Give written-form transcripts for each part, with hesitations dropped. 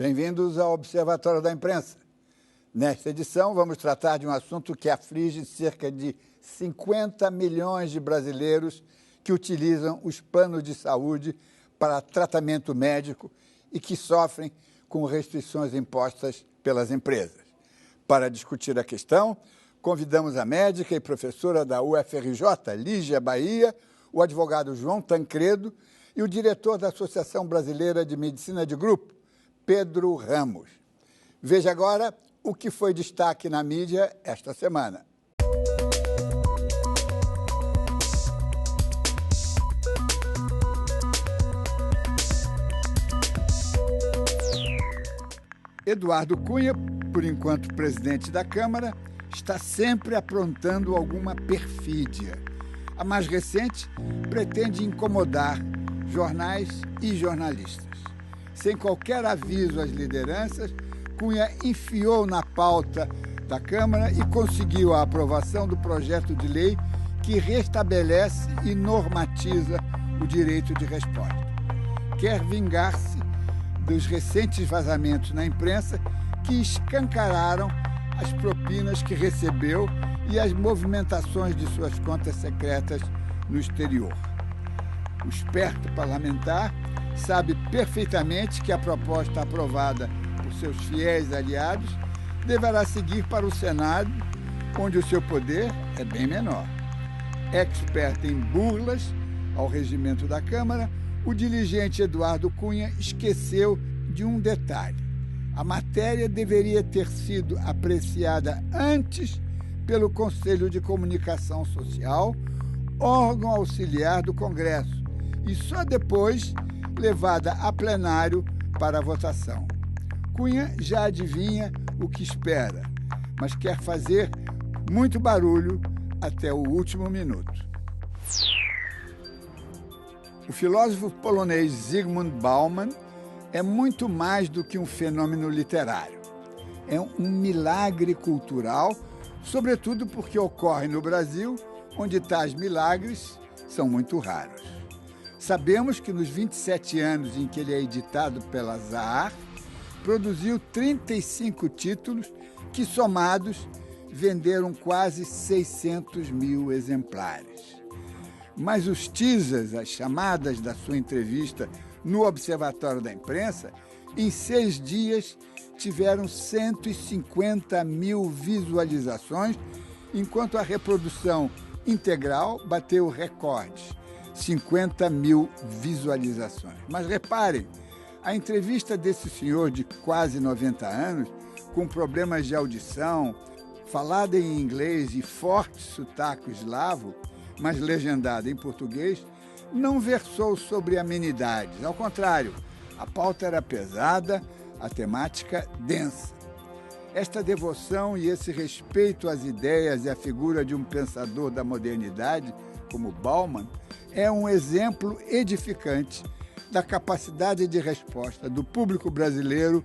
Bem-vindos ao Observatório da Imprensa. Nesta edição, vamos tratar de um assunto que aflige cerca de 50 milhões de brasileiros que utilizam os planos de saúde para tratamento médico e que sofrem com restrições impostas pelas empresas. Para discutir a questão, convidamos a médica e professora da UFRJ, Lígia Bahia, o advogado João Tancredo e o diretor da Associação Brasileira de Medicina de Grupo, Pedro Ramos. Veja agora o que foi destaque na mídia esta semana. Eduardo Cunha, por enquanto presidente da Câmara, está sempre aprontando alguma perfídia. A mais recente pretende incomodar jornais e jornalistas. Sem qualquer aviso às lideranças, Cunha enfiou na pauta da Câmara e conseguiu a aprovação do projeto de lei que restabelece e normatiza o direito de resposta. Quer vingar-se dos recentes vazamentos na imprensa que escancararam as propinas que recebeu e as movimentações de suas contas secretas no exterior. O esperto parlamentar sabe perfeitamente que a proposta aprovada por seus fiéis aliados deverá seguir para o Senado, onde o seu poder é bem menor. Expert em burlas ao regimento da Câmara, o diligente Eduardo Cunha esqueceu de um detalhe. A matéria deveria ter sido apreciada antes pelo Conselho de Comunicação Social, órgão auxiliar do Congresso, e só depois levada a plenário para a votação. Cunha já adivinha o que espera, mas quer fazer muito barulho até o último minuto. O filósofo polonês Zygmunt Bauman é muito mais do que um fenômeno literário. É um milagre cultural, sobretudo porque ocorre no Brasil, onde tais milagres são muito raros. Sabemos que nos 27 anos em que ele é editado pela Zahar, produziu 35 títulos que, somados, venderam quase 600 mil exemplares. Mas os teasers, as chamadas da sua entrevista no Observatório da Imprensa, em 6 dias tiveram 150 mil visualizações, enquanto a reprodução integral bateu recordes, 50 mil visualizações. Mas reparem, a entrevista desse senhor de quase 90 anos, com problemas de audição, falada em inglês e forte sotaque eslavo, mas legendada em português, não versou sobre amenidades. Ao contrário, a pauta era pesada, a temática densa. Esta devoção e esse respeito às ideias e à figura de um pensador da modernidade, como Bauman, é um exemplo edificante da capacidade de resposta do público brasileiro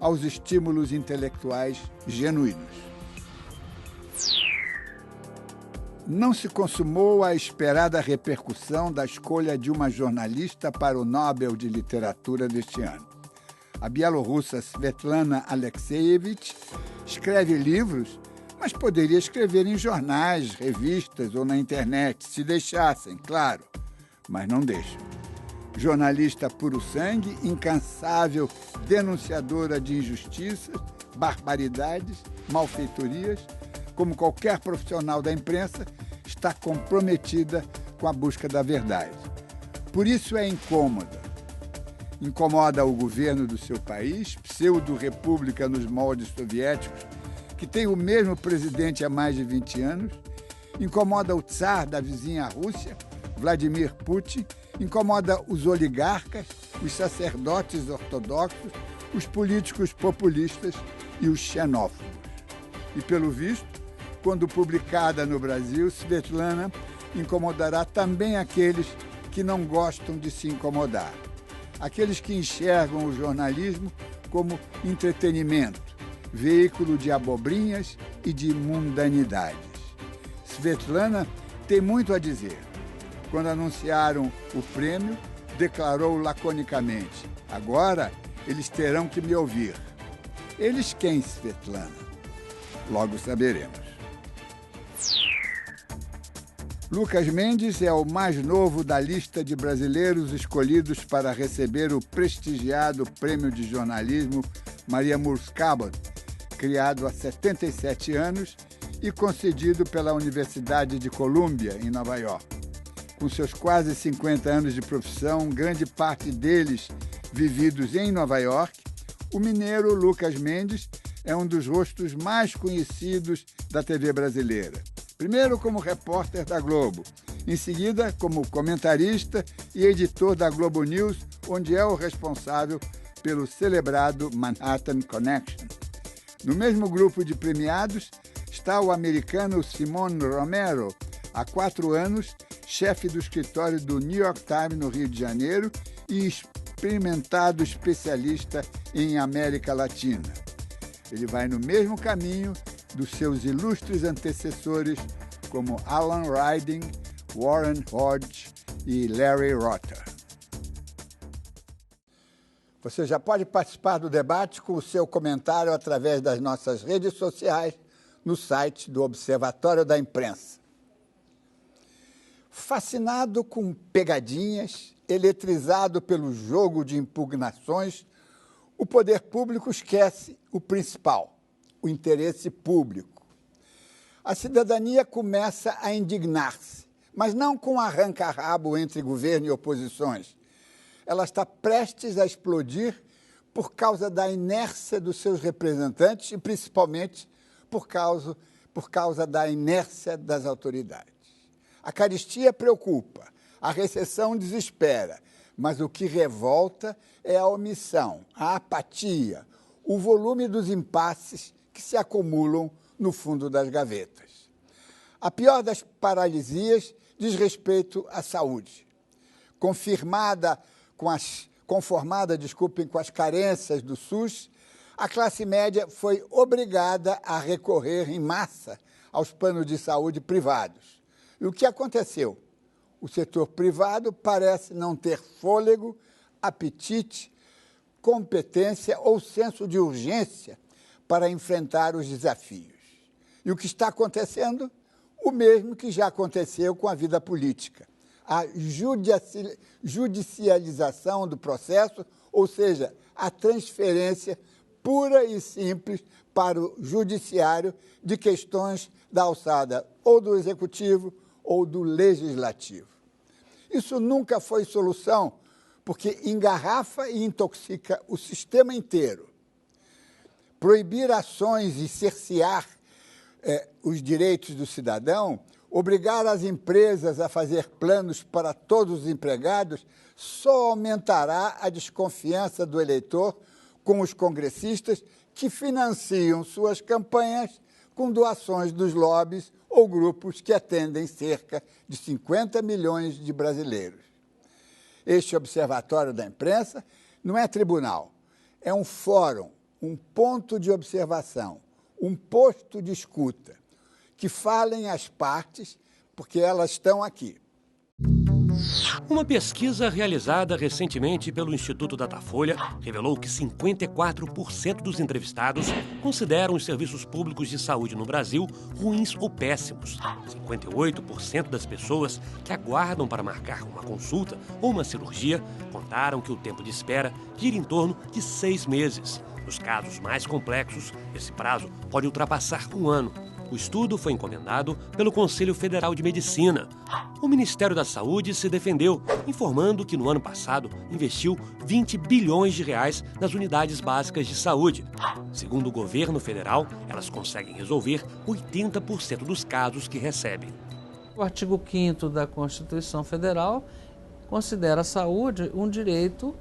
aos estímulos intelectuais genuínos. Não se consumou a esperada repercussão da escolha de uma jornalista para o Nobel de Literatura deste ano. A bielorrussa Svetlana Alexievich escreve livros, mas poderia escrever em jornais, revistas ou na internet, se deixassem, claro, mas não deixam. Jornalista puro sangue, incansável denunciadora de injustiças, barbaridades, malfeitorias, como qualquer profissional da imprensa, está comprometida com a busca da verdade. Por isso é incômoda. Incomoda o governo do seu país, pseudo-república nos moldes soviéticos, que tem o mesmo presidente há mais de 20 anos, incomoda o tsar da vizinha Rússia, Vladimir Putin, incomoda os oligarcas, os sacerdotes ortodoxos, os políticos populistas e os xenófobos. E, pelo visto, quando publicada no Brasil, Svetlana incomodará também aqueles que não gostam de se incomodar, aqueles que enxergam o jornalismo como entretenimento, veículo de abobrinhas e de mundanidades. Svetlana tem muito a dizer. Quando anunciaram o prêmio, declarou laconicamente: agora Eles terão que me ouvir. Eles quem, Svetlana? Logo saberemos. Lucas Mendes é o mais novo da lista de brasileiros escolhidos para receber o prestigiado Prêmio de Jornalismo Maria Moores Cabot, criado há 77 anos e concedido pela Universidade de Columbia, em Nova York. Com seus quase 50 anos de profissão, grande parte deles vividos em Nova York, o mineiro Lucas Mendes é um dos rostos mais conhecidos da TV brasileira. Primeiro como repórter da Globo, em seguida como comentarista e editor da Globo News, onde é o responsável pelo celebrado Manhattan Connection. No mesmo grupo de premiados está o americano Simon Romero, há 4 anos, chefe do escritório do New York Times no Rio de Janeiro e experimentado especialista em América Latina. Ele vai no mesmo caminho dos seus ilustres antecessores, como Alan Ryding, Warren Hodge e Larry Rotter. Você já pode participar do debate com o seu comentário através das nossas redes sociais no site do Observatório da Imprensa. Fascinado com pegadinhas, eletrizado pelo jogo de impugnações, o poder público esquece o principal, o interesse público. A cidadania começa a indignar-se, mas não com arranca-rabo entre governo e oposições. Ela está prestes a explodir por causa da inércia dos seus representantes e, principalmente, por causa da inércia das autoridades. A carestia preocupa, a recessão desespera, mas o que revolta é a omissão, a apatia, o volume dos impasses que se acumulam no fundo das gavetas. A pior das paralisias diz respeito à saúde. Conformada com as carências do SUS, a classe média foi obrigada a recorrer em massa aos planos de saúde privados. E o que aconteceu? O setor privado parece não ter fôlego, apetite, competência ou senso de urgência para enfrentar os desafios. E o que está acontecendo? O mesmo que já aconteceu com a vida política. A judicialização do processo, ou seja, a transferência pura e simples para o judiciário de questões da alçada ou do executivo ou do legislativo. Isso nunca foi solução, porque engarrafa e intoxica o sistema inteiro. Proibir ações e cercear os direitos do cidadão, obrigar as empresas a fazer planos para todos os empregados, só aumentará a desconfiança do eleitor com os congressistas que financiam suas campanhas com doações dos lobbies ou grupos que atendem cerca de 50 milhões de brasileiros. Este Observatório da Imprensa não é tribunal, é um fórum, um ponto de observação, um posto de escuta, que falem as partes, porque elas estão aqui. Uma pesquisa realizada recentemente pelo Instituto Datafolha revelou que 54% dos entrevistados consideram os serviços públicos de saúde no Brasil ruins ou péssimos. 58% das pessoas que aguardam para marcar uma consulta ou uma cirurgia contaram que o tempo de espera gira em torno de 6 meses. Nos casos mais complexos, esse prazo pode ultrapassar 1 ano. O estudo foi encomendado pelo Conselho Federal de Medicina. O Ministério da Saúde se defendeu, informando que no ano passado investiu 20 bilhões de reais nas unidades básicas de saúde. Segundo o governo federal, elas conseguem resolver 80% dos casos que recebem. O artigo 5º da Constituição Federal considera a saúde um direito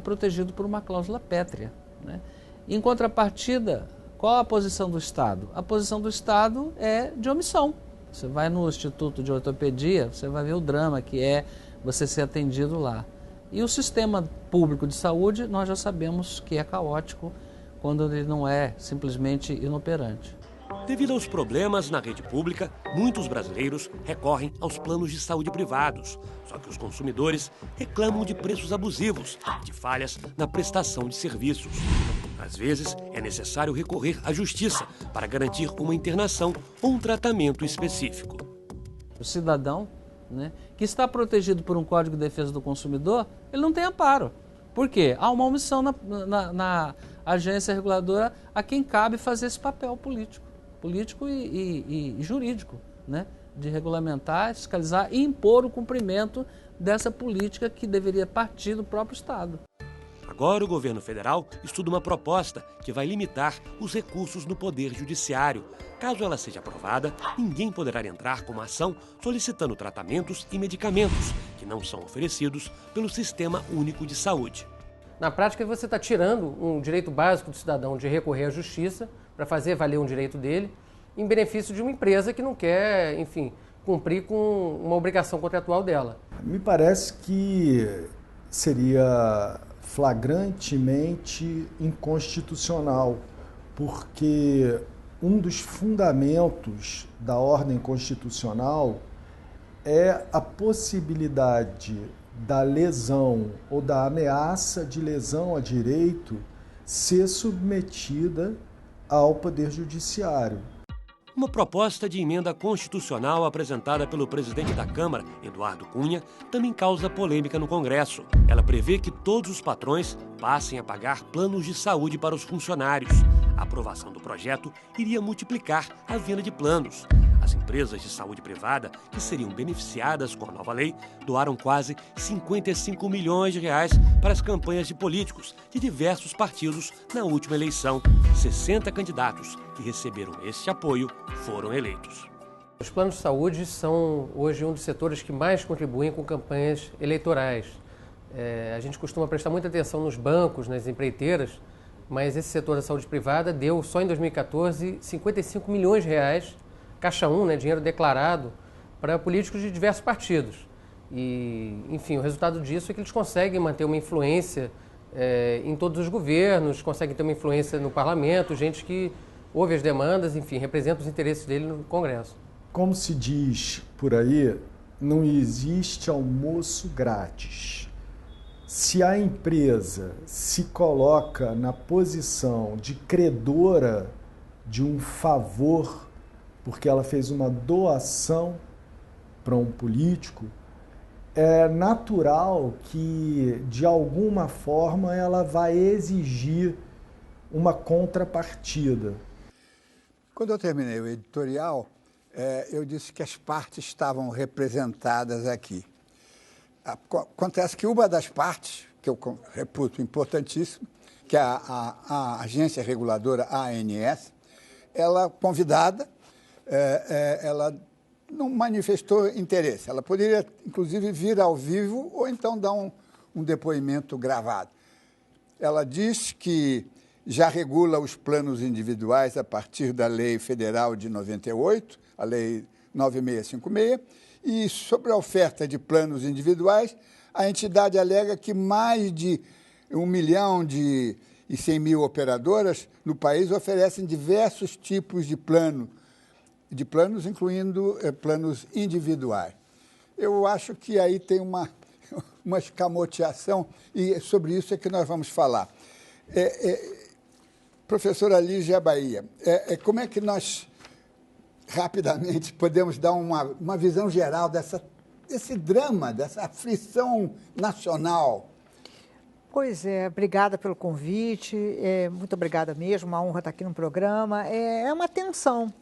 protegido por uma cláusula pétrea, né? Em contrapartida, qual a posição do Estado? A posição do Estado é de omissão. Você vai no Instituto de Ortopedia, você vai ver o drama que é você ser atendido lá. E o sistema público de saúde, nós já sabemos que é caótico quando ele não é simplesmente inoperante. Devido aos problemas na rede pública, muitos brasileiros recorrem aos planos de saúde privados. Só que os consumidores reclamam de preços abusivos e de falhas na prestação de serviços. Às vezes, é necessário recorrer à justiça para garantir uma internação ou um tratamento específico. O cidadão, né, que está protegido por um Código de Defesa do Consumidor, ele não tem amparo. Por quê? Há uma omissão na agência reguladora a quem cabe fazer esse papel político e jurídico, né, de regulamentar, fiscalizar e impor o cumprimento dessa política que deveria partir do próprio Estado. Agora o governo federal estuda uma proposta que vai limitar os recursos no Poder Judiciário. Caso ela seja aprovada, ninguém poderá entrar com uma ação solicitando tratamentos e medicamentos que não são oferecidos pelo Sistema Único de Saúde. Na prática, você está tirando um direito básico do cidadão de recorrer à justiça para fazer valer um direito dele em benefício de uma empresa que não quer, enfim, cumprir com uma obrigação contratual dela. Me parece que seria flagrantemente inconstitucional, porque um dos fundamentos da ordem constitucional é a possibilidade da lesão ou da ameaça de lesão a direito ser submetida ao Poder Judiciário. Uma proposta de emenda constitucional apresentada pelo presidente da Câmara, Eduardo Cunha, também causa polêmica no Congresso. Ela prevê que todos os patrões passem a pagar planos de saúde para os funcionários. A aprovação do projeto iria multiplicar a venda de planos. As empresas de saúde privada, que seriam beneficiadas com a nova lei, doaram quase 55 milhões de reais para as campanhas de políticos de diversos partidos na última eleição. 60 candidatos que receberam este apoio foram eleitos. Os planos de saúde são hoje um dos setores que mais contribuem com campanhas eleitorais. A gente costuma prestar muita atenção nos bancos, nas empreiteiras, mas esse setor da saúde privada deu só em 2014 55 milhões de reais, Caixa 1, né, dinheiro declarado, para políticos de diversos partidos. E, enfim, o resultado disso é que eles conseguem manter uma influência em todos os governos, conseguem ter uma influência no parlamento, gente que ouve as demandas, enfim, representa os interesses dele no Congresso. Como se diz por aí, não existe almoço grátis. Se a empresa se coloca na posição de credora de um favor, porque ela fez uma doação para um político, é natural que, de alguma forma, ela vai exigir uma contrapartida. Quando eu terminei o editorial, eu disse que as partes estavam representadas aqui. Acontece que uma das partes, que eu reputo importantíssimo, que é a agência reguladora ANS, ela convidada, ela não manifestou interesse. Ela poderia, inclusive, vir ao vivo ou então dar um depoimento gravado. Ela diz que já regula os planos individuais a partir da Lei Federal de 98, a Lei 9656, e sobre a oferta de planos individuais, a entidade alega que mais de 1.100.000 operadoras no país oferecem diversos tipos de planos, incluindo planos individuais. Eu acho que aí tem uma escamoteação e sobre isso é que nós vamos falar. Professora Lígia Bahia, como é que nós rapidamente podemos dar uma visão geral desse drama, dessa aflição nacional? Pois é, obrigada pelo convite, muito obrigada mesmo, uma honra estar aqui no programa. É uma tensão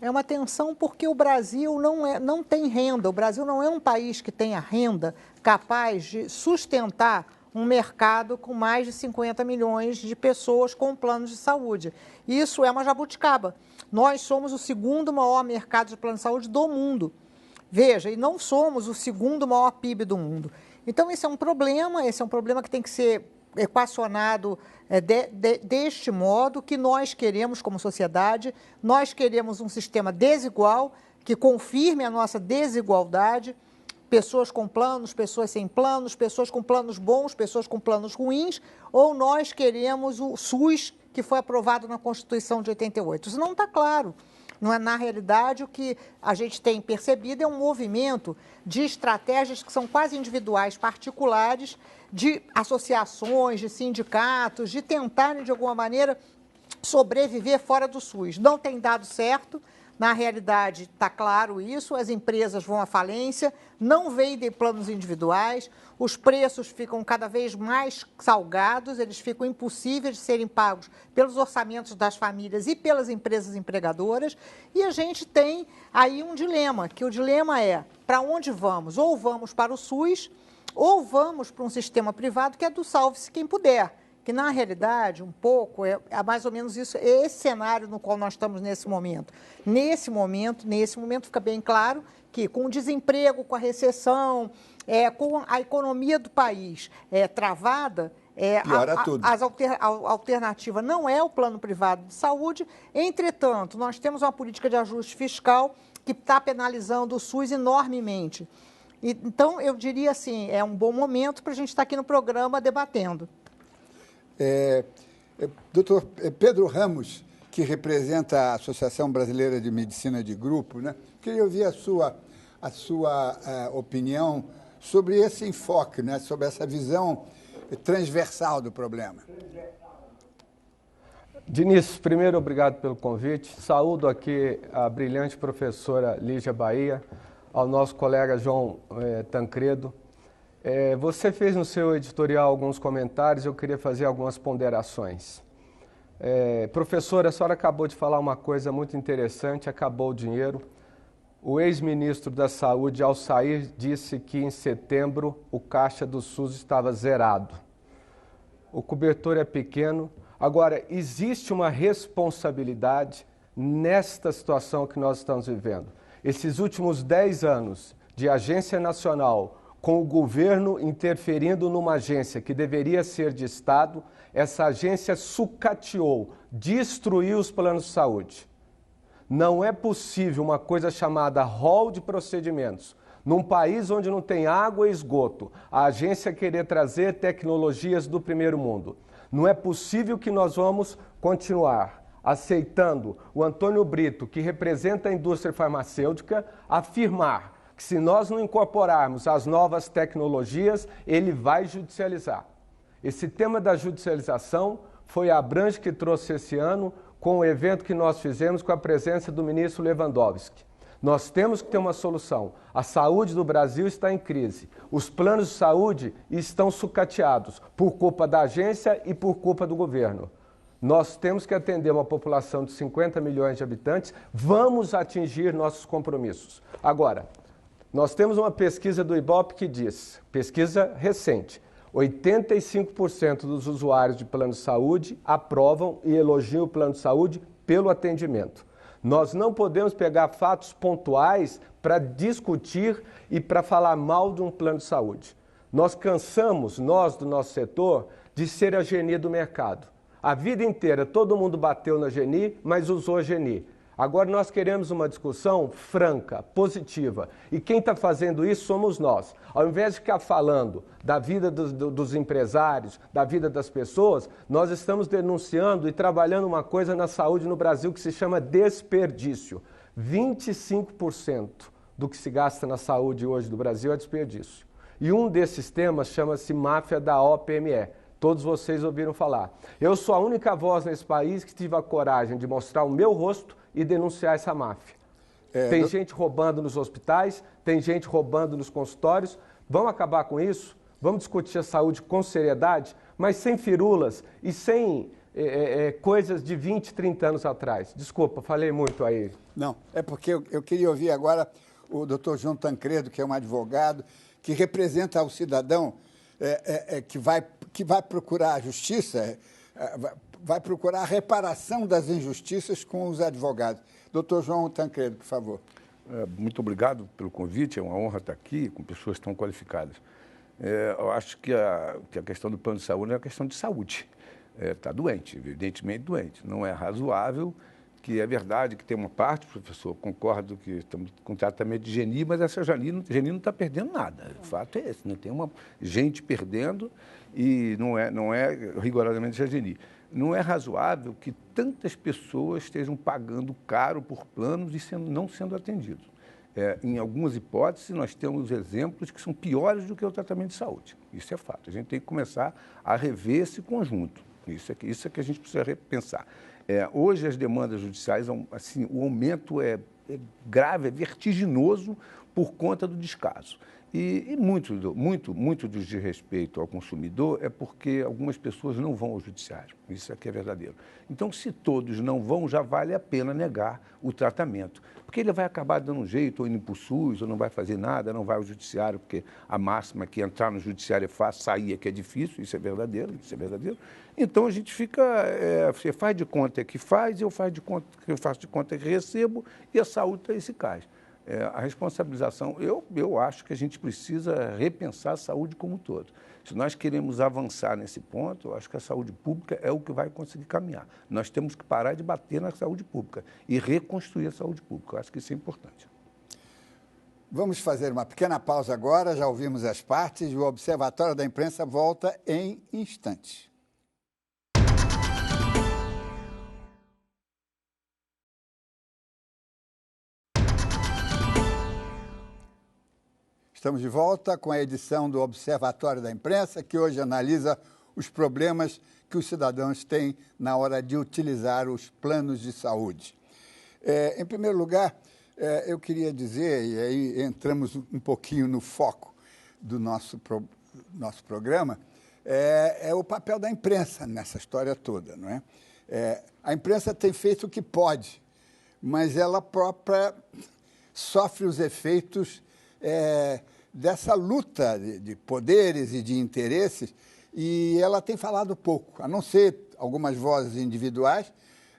porque o Brasil não tem renda, o Brasil não é um país que tenha renda capaz de sustentar um mercado com mais de 50 milhões de pessoas com planos de saúde. Isso é uma jabuticaba. Nós somos o segundo maior mercado de plano de saúde do mundo. Veja, e não somos o segundo maior PIB do mundo. Então, esse é um problema que tem que ser equacionado deste modo que nós queremos como sociedade. Nós queremos um sistema desigual que confirme a nossa desigualdade, pessoas com planos, pessoas sem planos, pessoas com planos bons, pessoas com planos ruins, ou nós queremos o SUS que foi aprovado na Constituição de 88. Isso não está claro. Não é, na realidade, o que a gente tem percebido é um movimento de estratégias que são quase individuais, particulares, de associações, de sindicatos, de tentarem, de alguma maneira, sobreviver fora do SUS. Não tem dado certo. Na realidade, está claro isso, as empresas vão à falência, não vendem planos individuais, os preços ficam cada vez mais salgados, eles ficam impossíveis de serem pagos pelos orçamentos das famílias e pelas empresas empregadoras, e a gente tem aí um dilema, que o dilema é para onde vamos? Ou vamos para o SUS, ou vamos para um sistema privado que é do salve-se quem puder. Que, na realidade, um pouco, é mais ou menos isso, é esse cenário no qual nós estamos nesse momento. Nesse momento fica bem claro que, com o desemprego, com a recessão, com a economia do país travada, a alternativa não é o plano privado de saúde. Entretanto, nós temos uma política de ajuste fiscal que está penalizando o SUS enormemente. Então, eu diria assim, é um bom momento para a gente estar aqui no programa debatendo. Doutor Pedro Ramos, que representa a Associação Brasileira de Medicina de Grupo, né? Queria ouvir a sua opinião sobre esse enfoque, né? Sobre essa visão transversal do problema. Diniz, primeiro, obrigado pelo convite. Saúdo aqui a brilhante professora Lígia Bahia, ao nosso colega João Tancredo. Você fez no seu editorial alguns comentários, eu queria fazer algumas ponderações. Professora, a senhora acabou de falar uma coisa muito interessante, acabou o dinheiro. O ex-ministro da Saúde, ao sair, disse que em setembro o caixa do SUS estava zerado. O cobertor é pequeno. Agora, existe uma responsabilidade nesta situação que nós estamos vivendo. Esses últimos 10 anos de agência nacional, com o governo interferindo numa agência que deveria ser de Estado, essa agência sucateou, destruiu os planos de saúde. Não é possível uma coisa chamada rol de procedimentos, num país onde não tem água e esgoto, a agência querer trazer tecnologias do primeiro mundo. Não é possível que nós vamos continuar aceitando o Antônio Brito, que representa a indústria farmacêutica, afirmar que se nós não incorporarmos as novas tecnologias, ele vai judicializar. Esse tema da judicialização foi a Abrange que trouxe esse ano com o evento que nós fizemos com a presença do ministro Lewandowski. Nós temos que ter uma solução. A saúde do Brasil está em crise. Os planos de saúde estão sucateados por culpa da agência e por culpa do governo. Nós temos que atender uma população de 50 milhões de habitantes. Vamos atingir nossos compromissos. Agora, nós temos uma pesquisa do IBOP que diz, pesquisa recente, 85% dos usuários de plano de saúde aprovam e elogiam o plano de saúde pelo atendimento. Nós não podemos pegar fatos pontuais para discutir e para falar mal de um plano de saúde. Nós cansamos, nós do nosso setor, de ser a Geni do mercado. A vida inteira todo mundo bateu na Geni, mas usou a Geni. Agora nós queremos uma discussão franca, positiva. E quem está fazendo isso somos nós. Ao invés de ficar falando da vida dos empresários, da vida das pessoas, nós estamos denunciando e trabalhando uma coisa na saúde no Brasil que se chama desperdício. 25% do que se gasta na saúde hoje do Brasil é desperdício. E um desses temas chama-se máfia da OPME. Todos vocês ouviram falar. Eu sou a única voz nesse país que tive a coragem de mostrar o meu rosto e denunciar essa máfia. Tem gente roubando nos hospitais, tem gente roubando nos consultórios. Vamos acabar com isso? Vamos discutir a saúde com seriedade, mas sem firulas e sem coisas de 20, 30 anos atrás. Desculpa, falei muito aí. Não, é porque eu queria ouvir agora o doutor João Tancredo, que é um advogado, que representa o cidadão que vai procurar a justiça, vai procurar a reparação das injustiças com os advogados. Doutor João Tancredo, por favor. Muito obrigado pelo convite, é uma honra estar aqui com pessoas tão qualificadas. Eu acho que a questão do plano de saúde é uma questão de saúde. Está doente, evidentemente doente. Não é razoável, que é verdade que tem uma parte, professor, concordo que estamos com tratamento de Geni, mas essa Geni não está perdendo nada. O fato é esse, né? Tem uma gente perdendo e não é rigorosamente a Geni. Não é razoável que tantas pessoas estejam pagando caro por planos e não sendo atendidos. Em algumas hipóteses, nós temos exemplos que são piores do que o tratamento de saúde. Isso é fato. A gente tem que começar a rever esse conjunto. Isso é que a gente precisa repensar. Hoje, as demandas judiciais, assim, o aumento é grave, é vertiginoso por conta do descaso. E muito do desrespeito ao consumidor é porque algumas pessoas não vão ao judiciário. Isso aqui é verdadeiro. Então, se todos não vão, já vale a pena negar o tratamento. Porque ele vai acabar dando um jeito, ou indo para o SUS, ou não vai fazer nada, não vai ao judiciário, porque a máxima é que entrar no judiciário é fácil, sair é que é difícil, isso é verdadeiro. Então, a gente fica, você faz de conta que faz, eu faço de conta que recebo, e a saúde está esse cais. A responsabilização, eu acho que a gente precisa repensar a saúde como um todo. Se nós queremos avançar nesse ponto, eu acho que a saúde pública é o que vai conseguir caminhar. Nós temos que parar de bater na saúde pública e reconstruir a saúde pública. Eu acho que isso é importante. Vamos fazer uma pequena pausa agora, já ouvimos as partes, o Observatório da Imprensa volta em instantes. Estamos de volta com a edição do Observatório da Imprensa, que hoje analisa os problemas que os cidadãos têm na hora de utilizar os planos de saúde. Em primeiro lugar, eu queria dizer, e aí entramos um pouquinho no foco do nosso programa, é o papel da imprensa nessa história toda, não é? A imprensa tem feito o que pode, mas ela própria sofre os efeitos dessa luta de poderes e de interesses, e ela tem falado pouco, a não ser algumas vozes individuais.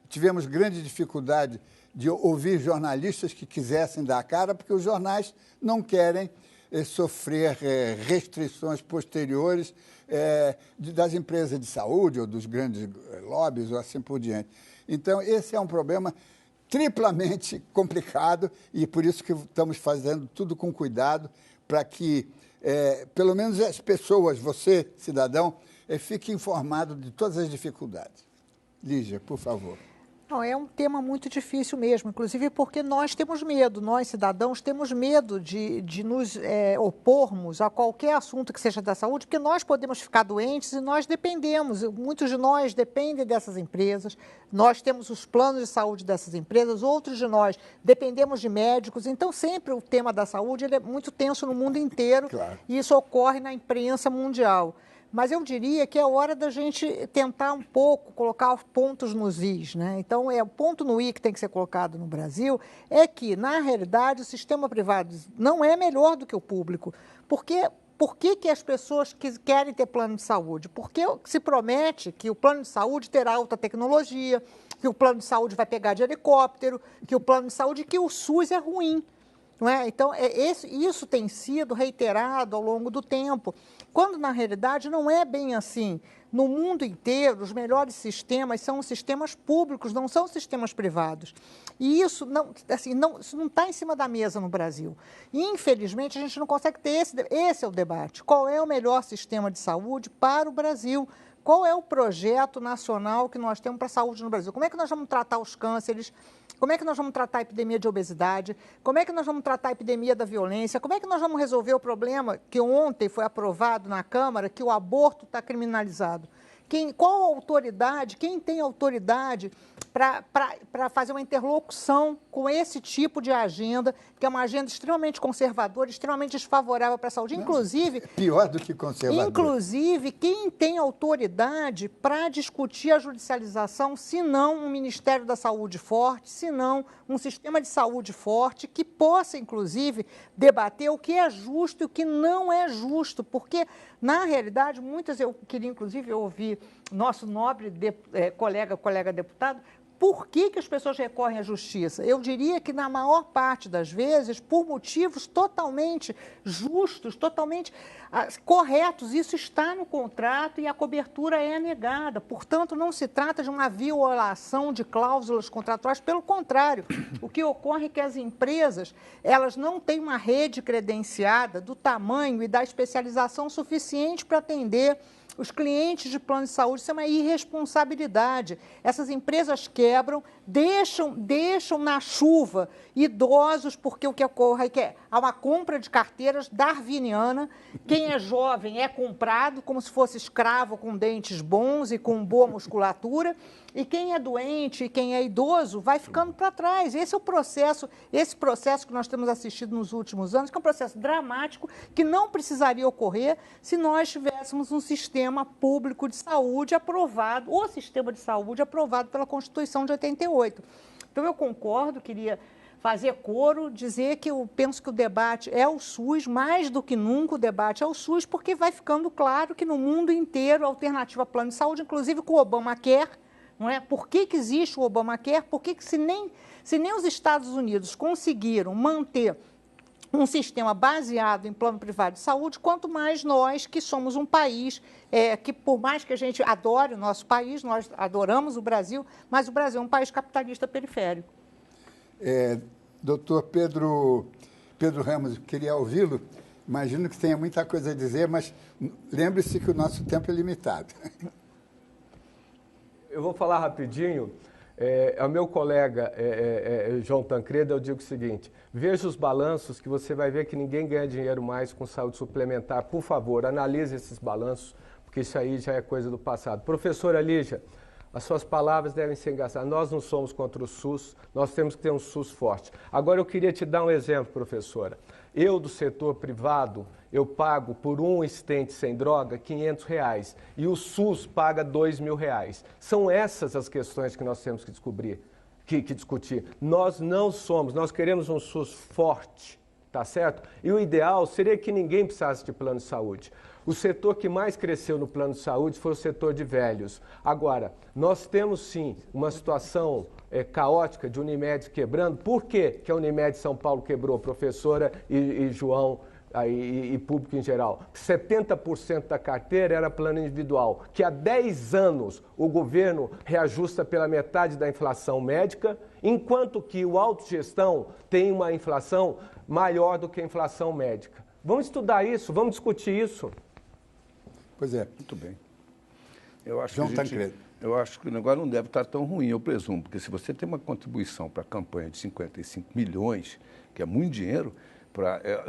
Tivemos grande dificuldade de ouvir jornalistas que quisessem dar a cara, porque os jornais não querem sofrer restrições posteriores das empresas de saúde ou dos grandes lobbies ou assim por diante. Então, esse é um problema triplamente complicado e por isso que estamos fazendo tudo com cuidado para que, pelo menos as pessoas, você, cidadão, fique informado de todas as dificuldades. Lígia, por favor. Não, é um tema muito difícil mesmo, inclusive porque nós temos medo, nós cidadãos temos medo de nos opormos a qualquer assunto que seja da saúde, porque nós podemos ficar doentes e nós dependemos, muitos de nós dependem dessas empresas, nós temos os planos de saúde dessas empresas, outros de nós dependemos de médicos, então sempre o tema da saúde ele é muito tenso no mundo inteiro. Claro. E isso ocorre na imprensa mundial. Mas eu diria que é hora da gente tentar um pouco colocar os pontos nos is, né? Então, o ponto no i que tem que ser colocado no Brasil é que, na realidade, o sistema privado não é melhor do que o público. Por que as pessoas querem ter plano de saúde? Porque se promete que o plano de saúde terá alta tecnologia, que o plano de saúde vai pegar de helicóptero, que o plano de saúde, que o SUS é ruim. Não é? Então, isso tem sido reiterado ao longo do tempo, quando, na realidade, não é bem assim. No mundo inteiro, os melhores sistemas são os sistemas públicos, não são os sistemas privados. E isso não está em cima da mesa no Brasil. E, infelizmente, a gente não consegue ter esse é o debate. Qual é o melhor sistema de saúde para o Brasil? Qual é o projeto nacional que nós temos para a saúde no Brasil? Como é que nós vamos tratar os cânceres? Como é que nós vamos tratar a epidemia de obesidade? Como é que nós vamos tratar a epidemia da violência? Como é que nós vamos resolver o problema que ontem foi aprovado na Câmara, que o aborto está criminalizado? Qual a autoridade, quem tem autoridade para fazer uma interlocução com esse tipo de agenda, que é uma agenda extremamente conservadora, extremamente desfavorável para a saúde? Inclusive... Pior do que conservadora. Inclusive, quem tem autoridade para discutir a judicialização, se não um Ministério da Saúde forte, se não um sistema de saúde forte, que possa, inclusive, debater o que é justo e o que não é justo, porque, na realidade, eu queria, inclusive, ouvir nosso nobre colega deputado, por que as pessoas recorrem à justiça? Eu diria que, na maior parte das vezes, por motivos totalmente justos, totalmente corretos. Isso está no contrato e a cobertura é negada. Portanto, não se trata de uma violação de cláusulas contratuais. Pelo contrário, o que ocorre é que as empresas elas não têm uma rede credenciada do tamanho e da especialização suficiente para atender os clientes de plano de saúde, isso é uma irresponsabilidade. Essas empresas quebram, deixam na chuva idosos, porque o que ocorre é que há uma compra de carteiras darwiniana. Quem é jovem é comprado como se fosse escravo, com dentes bons e com boa musculatura, e quem é doente e quem é idoso vai ficando para trás. Esse é o processo, esse processo que nós temos assistido nos últimos anos, que é um processo dramático, que não precisaria ocorrer se nós tivéssemos um sistema público de saúde aprovado, o sistema de saúde aprovado pela Constituição de 88. Então, eu concordo, queria fazer coro, dizer que eu penso que o debate é o SUS, mais do que nunca o debate é o SUS, porque vai ficando claro que no mundo inteiro a alternativa a plano de saúde, inclusive com o Obamacare, não é? Por que existe o Obamacare? Por que se nem os Estados Unidos conseguiram manter um sistema baseado em plano privado de saúde, quanto mais nós, que somos um país que, por mais que a gente adore o nosso país, nós adoramos o Brasil, mas o Brasil é um país capitalista periférico. Doutor Pedro Ramos, queria ouvi-lo. Imagino que tenha muita coisa a dizer, mas lembre-se que o nosso tempo é limitado. Eu vou falar rapidinho. Ao meu colega João Tancredo, eu digo o seguinte: veja os balanços que você vai ver que ninguém ganha dinheiro mais com saúde suplementar. Por favor, analise esses balanços, porque isso aí já é coisa do passado. Professora Lígia, as suas palavras devem ser engraçadas. Nós não somos contra o SUS, nós temos que ter um SUS forte. Agora eu queria te dar um exemplo, professora. Eu, do setor privado, eu pago por um estente sem droga R$500 e o SUS paga R$2.000. São essas as questões que nós temos que discutir. Nós não somos, nós queremos um SUS forte, tá certo? E o ideal seria que ninguém precisasse de plano de saúde. O setor que mais cresceu no plano de saúde foi o setor de velhos. Agora, nós temos sim uma situação caótica de Unimed quebrando. Por quê que a Unimed São Paulo quebrou, professora e João e público em geral? 70% da carteira era plano individual, que há 10 anos o governo reajusta pela metade da inflação médica, enquanto que o autogestão tem uma inflação maior do que a inflação médica. Vamos estudar isso, vamos discutir isso. Pois é. Muito bem. Eu acho João Tancredo. Eu acho que o negócio não deve estar tão ruim, eu presumo, porque se você tem uma contribuição para a campanha de 55 milhões, que é muito dinheiro,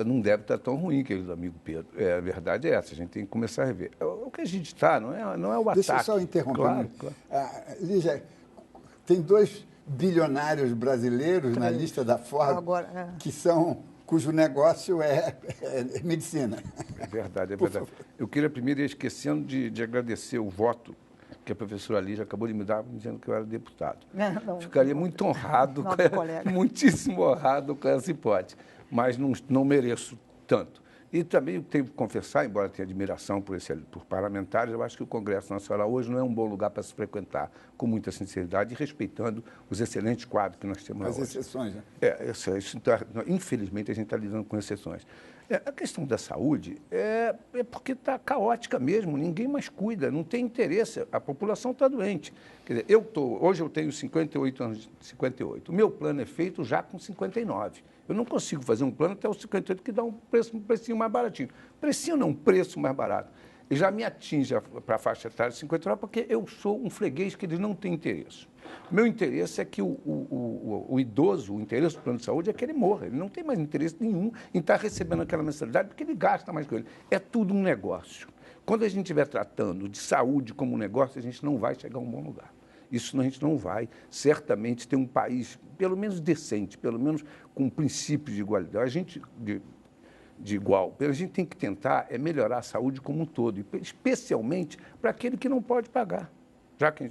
não deve estar tão ruim, querido amigo Pedro. A verdade é essa, a gente tem que começar a rever. O que a gente está, não é o ataque. Deixa eu só interromper. Claro. Lígia, tem 2 bilionários brasileiros na lista da Forbes cujo negócio é medicina. É verdade, é verdade. Eu queria primeiro ir esquecendo de agradecer o voto que a professora Lígia acabou de me dar, dizendo que eu era deputado. Ficaria muito honrado, muitíssimo honrado com essa hipótese, mas não mereço tanto. E também tenho que confessar, embora tenha admiração por parlamentares, eu acho que o Congresso Nacional hoje não é um bom lugar para se frequentar, com muita sinceridade e respeitando os excelentes quadros que nós temos hoje. As exceções, né? Infelizmente, a gente está lidando com exceções. A questão da saúde é porque está caótica mesmo, ninguém mais cuida, não tem interesse, a população está doente. Quer dizer, hoje eu tenho 58 anos, 58. O meu plano é feito já com 59. Eu não consigo fazer um plano até os 58 que dá um precinho mais baratinho. Precinho não, preço mais barato. E já me atinge para a faixa etária de 59 porque eu sou um freguês que eles não têm interesse. Meu interesse é que o idoso, o interesse do plano de saúde é que ele morra. Ele não tem mais interesse nenhum em estar recebendo aquela mensalidade porque ele gasta mais com ele. É tudo um negócio. Quando a gente estiver tratando de saúde como um negócio, a gente não vai chegar a um bom lugar. Isso a gente não vai, certamente, ter um país, pelo menos decente, pelo menos com princípios de igualdade, de igual. A gente tem que tentar melhorar a saúde como um todo, especialmente para aquele que não pode pagar.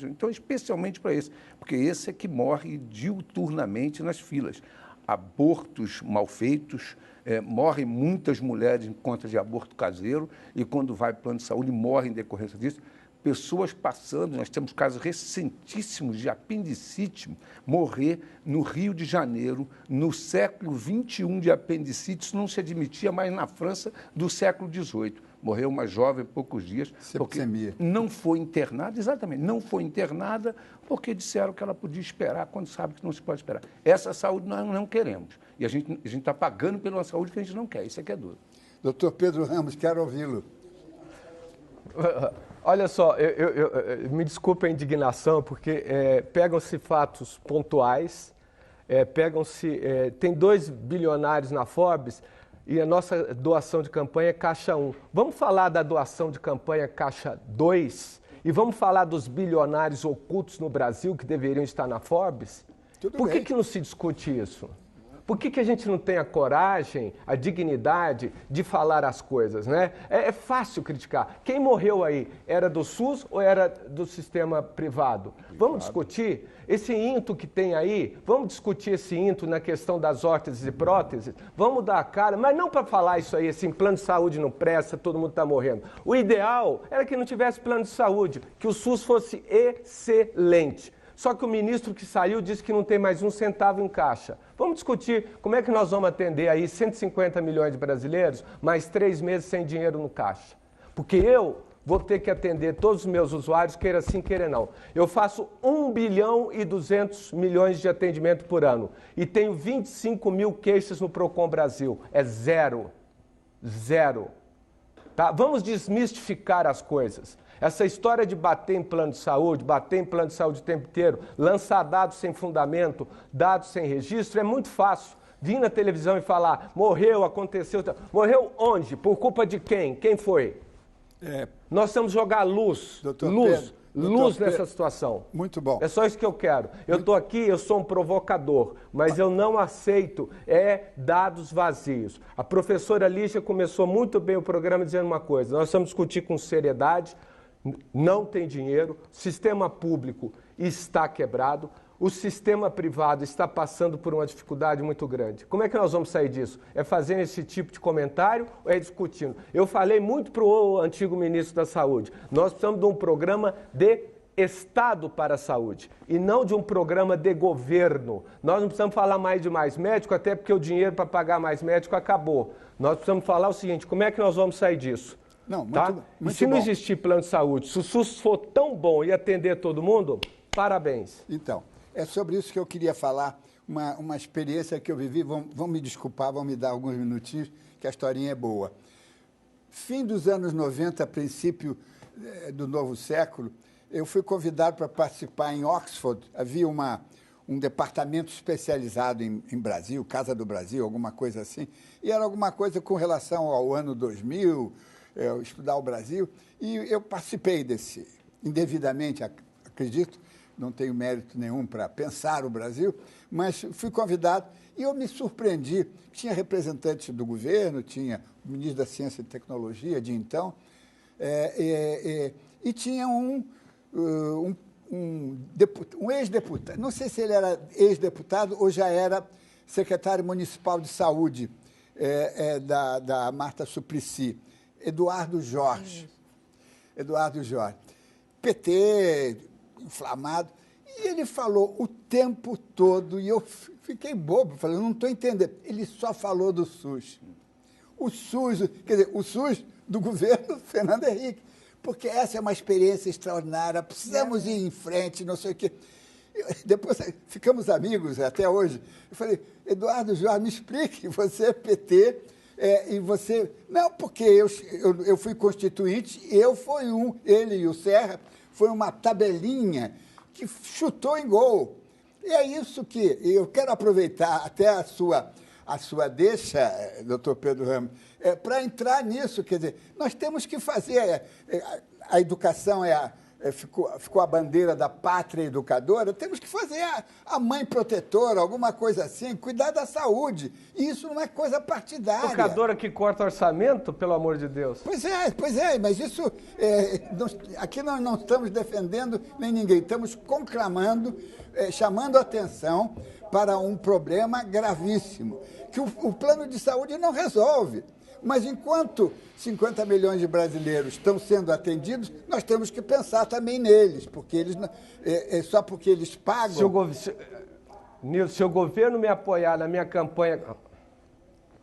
Então, especialmente para esse, porque esse é que morre diuturnamente nas filas. Abortos mal feitos, morrem muitas mulheres em conta de aborto caseiro e, quando vai para o plano de saúde, morrem em decorrência disso. Pessoas passando, nós temos casos recentíssimos de apendicite morrer no Rio de Janeiro, no século XXI de apendicite, isso não se admitia mais na França do século XVIII. Morreu uma jovem há poucos dias, porque não foi internada, exatamente, não foi internada porque disseram que ela podia esperar quando sabe que não se pode esperar. Essa saúde nós não queremos. E a gente está pagando pela saúde que a gente não quer, isso é que é duro. Doutor Pedro Ramos, quero ouvi-lo. Olha só, me desculpe a indignação, porque pegam-se fatos pontuais, tem 2 bilionários na Forbes e a nossa doação de campanha é Caixa 1. Vamos falar da doação de campanha Caixa 2 e vamos falar dos bilionários ocultos no Brasil que deveriam estar na Forbes? Por que não se discute isso? Por que a gente não tem a coragem, a dignidade de falar as coisas, né? É fácil criticar. Quem morreu aí, era do SUS ou era do sistema privado? Vamos discutir esse into que tem aí, vamos discutir esse into na questão das órteses e próteses, vamos dar a cara, mas não para falar isso aí, assim, plano de saúde não presta, todo mundo está morrendo. O ideal era que não tivesse plano de saúde, que o SUS fosse excelente. Só que o ministro que saiu disse que não tem mais um centavo em caixa. Vamos discutir como é que nós vamos atender aí 150 milhões de brasileiros, mais 3 meses sem dinheiro no caixa. Porque eu vou ter que atender todos os meus usuários, queira sim, queira não. Eu faço 1 bilhão e 200 milhões de atendimento por ano. E tenho 25 mil queixas no Procon Brasil. É zero. Zero. Tá? Vamos desmistificar as coisas. Essa história de bater em plano de saúde o tempo inteiro, lançar dados sem fundamento, dados sem registro, é muito fácil. Vir na televisão e falar, morreu, aconteceu... Morreu onde? Por culpa de quem? Quem foi? Nós temos que jogar luz, luz nessa situação. Muito bom. É só isso que eu quero. Eu estou aqui, eu sou um provocador, mas eu não aceito dados vazios. A professora Lígia começou muito bem o programa dizendo uma coisa, nós vamos discutir com seriedade, não tem dinheiro, o sistema público está quebrado, o sistema privado está passando por uma dificuldade muito grande. Como é que nós vamos sair disso? É fazendo esse tipo de comentário ou é discutindo? Eu falei muito para o antigo ministro da Saúde, nós precisamos de um programa de Estado para a saúde e não de um programa de governo. Nós não precisamos falar mais de mais médico, até porque o dinheiro para pagar mais médico acabou. Nós precisamos falar o seguinte, como é que nós vamos sair disso? Não, muito, tá? muito se não bom. existir plano de saúde, se o SUS for tão bom e atender todo mundo, parabéns. Então, é sobre isso que eu queria falar, uma experiência que eu vivi, vão me desculpar, vão me dar alguns minutinhos, que a historinha é boa. Fim dos anos 90, princípio do novo século, eu fui convidado para participar em Oxford, havia um departamento especializado em Brasil, Casa do Brasil, alguma coisa assim, e era alguma coisa com relação ao ano 2000, estudar o Brasil, e eu participei desse, indevidamente, acredito, não tenho mérito nenhum para pensar o Brasil, mas fui convidado e eu me surpreendi. Tinha representantes do governo, tinha o ministro da Ciência e Tecnologia de então, e tinha um ex-deputado, não sei se ele era ex-deputado ou já era secretário municipal de saúde da Marta Suplicy, Eduardo Jorge. Eduardo Jorge. PT, inflamado, e ele falou o tempo todo, e eu fiquei bobo, falei, não estou entendendo. Ele só falou do SUS. O SUS, quer dizer, o SUS do governo Fernando Henrique, porque essa é uma experiência extraordinária, precisamos ir em frente, não sei o quê. Depois ficamos amigos até hoje. Eu falei, Eduardo Jorge, me explique, você é PT, e você... Não, porque eu fui constituinte, ele e o Serra, foi uma tabelinha que chutou em gol. E é isso que eu quero aproveitar até a sua deixa, doutor Pedro Ramos, para entrar nisso. Quer dizer, nós temos que fazer... A educação ficou a bandeira da pátria educadora, temos que fazer a mãe protetora, alguma coisa assim, cuidar da saúde. E isso não é coisa partidária. Educadora que corta orçamento, pelo amor de Deus. Pois é, mas isso... aqui nós não estamos defendendo nem ninguém, estamos conclamando, chamando a atenção para um problema gravíssimo, que o plano de saúde não resolve. Mas enquanto 50 milhões de brasileiros estão sendo atendidos, nós temos que pensar também neles, porque eles só porque eles pagam... Se o governo me apoiar na minha campanha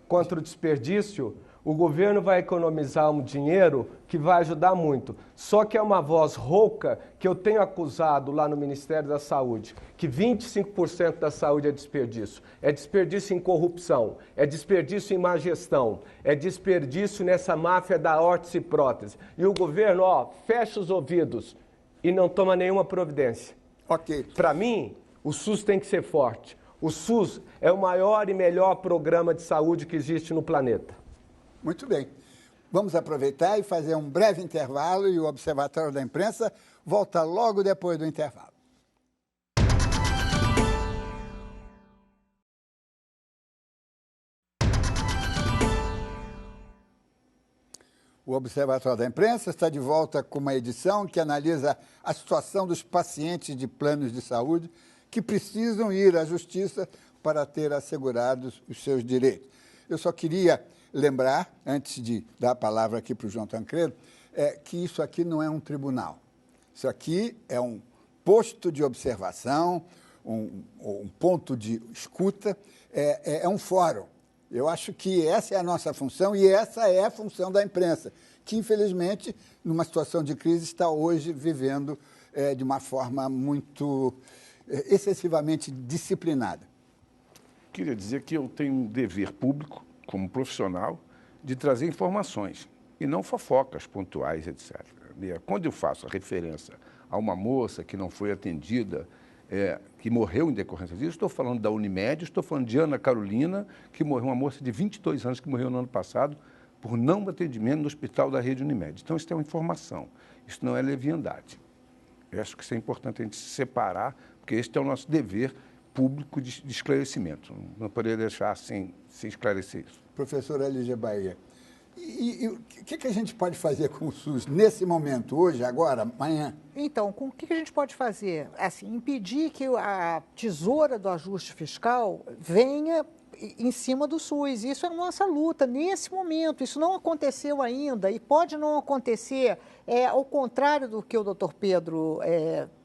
contra o desperdício, O governo vai economizar um dinheiro que vai ajudar muito. Só que é uma voz rouca que eu tenho acusado lá no Ministério da Saúde, que 25% da saúde é desperdício. É desperdício em corrupção, é desperdício em má gestão, é desperdício nessa máfia da órtese e prótese. E o governo, fecha os ouvidos e não toma nenhuma providência. Ok. Para mim, o SUS tem que ser forte. O SUS é o maior e melhor programa de saúde que existe no planeta. Muito bem. Vamos aproveitar e fazer um breve intervalo e o Observatório da Imprensa volta logo depois do intervalo. O Observatório da Imprensa está de volta com uma edição que analisa a situação dos pacientes de planos de saúde que precisam ir à Justiça para ter assegurados os seus direitos. Eu só queria lembrar, antes de dar a palavra aqui para o João Tancredo, que isso aqui não é um tribunal. Isso aqui é um posto de observação, um ponto de escuta, é um fórum. Eu acho que essa é a nossa função e essa é a função da imprensa, que, infelizmente, numa situação de crise, está hoje vivendo de uma forma muito excessivamente disciplinada. Queria dizer que eu tenho um dever público, como profissional, de trazer informações e não fofocas pontuais, etc. Quando eu faço a referência a uma moça que não foi atendida, que morreu em decorrência disso, estou falando da Unimed, estou falando de Ana Carolina, que morreu, uma moça de 22 anos que morreu no ano passado por não atendimento no hospital da rede Unimed. Então, isso é uma informação, isso não é leviandade. Eu acho que isso é importante a gente se separar, porque este é o nosso dever público de esclarecimento. Não poderia deixar sem esclarecer isso. Professora Lígia Bahia, e o que a gente pode fazer com o SUS nesse momento, hoje, agora, amanhã? Então, o que a gente pode fazer? Assim, impedir que a tesoura do ajuste fiscal venha em cima do SUS. Isso é a nossa luta nesse momento. Isso não aconteceu ainda e pode não acontecer. Ao contrário do que o doutor Pedro